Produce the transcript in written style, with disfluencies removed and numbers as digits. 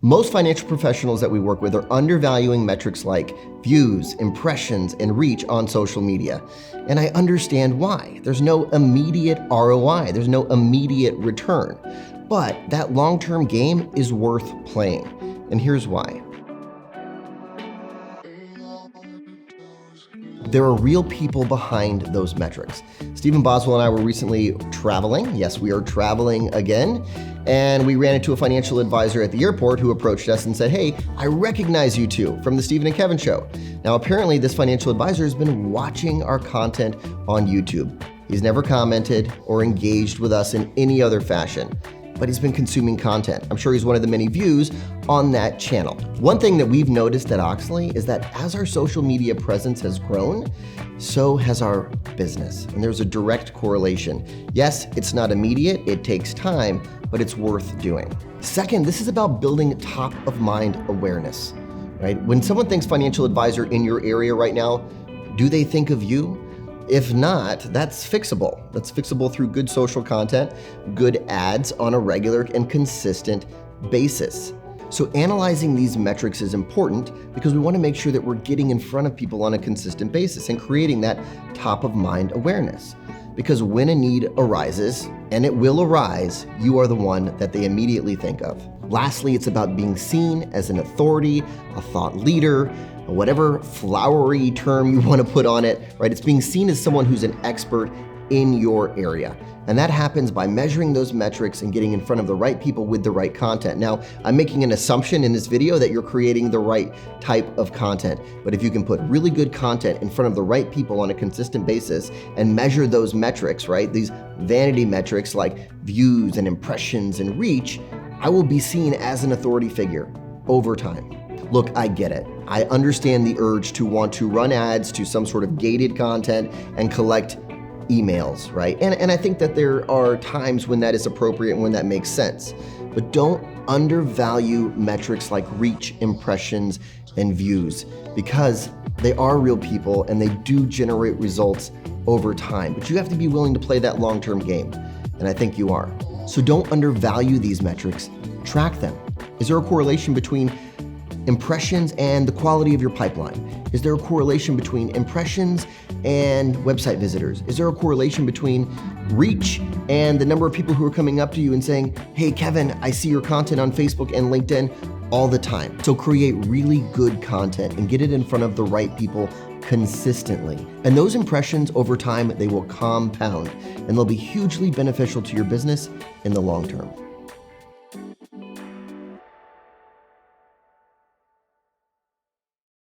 Most financial professionals that we work with are undervaluing metrics like views, impressions, and reach on social media. And I understand why. There's no immediate ROI, there's no immediate return. But that long-term game is worth playing. And here's why. There are real people behind those metrics. Stephen Boswell and I were recently traveling. Yes, we are traveling again. And we ran into a financial advisor at the airport who approached us and said, "Hey, I recognize you two from the Stephen and Kevin show." Now, apparently this financial advisor has been watching our content on YouTube. He's never commented or engaged with us in any other fashion, but he's been consuming content. I'm sure he's one of the many views on that channel. One thing that we've noticed at Oechsli is that as our social media presence has grown, so has our business. And there's a direct correlation. Yes, it's not immediate, it takes time, but it's worth doing. Second, this is about building top of mind awareness, right? When someone thinks financial advisor in your area right now, do they think of you? If not, that's fixable. That's fixable through good social content, good ads on a regular and consistent basis. So analyzing these metrics is important because we want to make sure that we're getting in front of people on a consistent basis and creating that top of mind awareness. Because when a need arises, and it will arise, you are the one that they immediately think of. Lastly, it's about being seen as an authority, a thought leader, whatever flowery term you want to put on it, right? It's being seen as someone who's an expert in your area. And that happens by measuring those metrics and getting in front of the right people with the right content. Now, I'm making an assumption in this video that you're creating the right type of content. But if you can put really good content in front of the right people on a consistent basis and measure those metrics, right? These vanity metrics like views and impressions and reach, I will be seen as an authority figure over time. Look, I get it. I understand the urge to want to run ads to some sort of gated content and collect emails, right? And I think that there are times when that is appropriate and when that makes sense. But don't undervalue metrics like reach, impressions, and views because they are real people and they do generate results over time. But you have to be willing to play that long-term game, and I think you are. So don't undervalue these metrics. Track them. Is there a correlation between impressions and the quality of your pipeline? Is there a correlation between impressions and website visitors? Is there a correlation between reach and the number of people who are coming up to you and saying, "Hey, Kevin, I see your content on Facebook and LinkedIn all the time." So create really good content and get it in front of the right people consistently. And those impressions over time, they will compound and they'll be hugely beneficial to your business in the long term.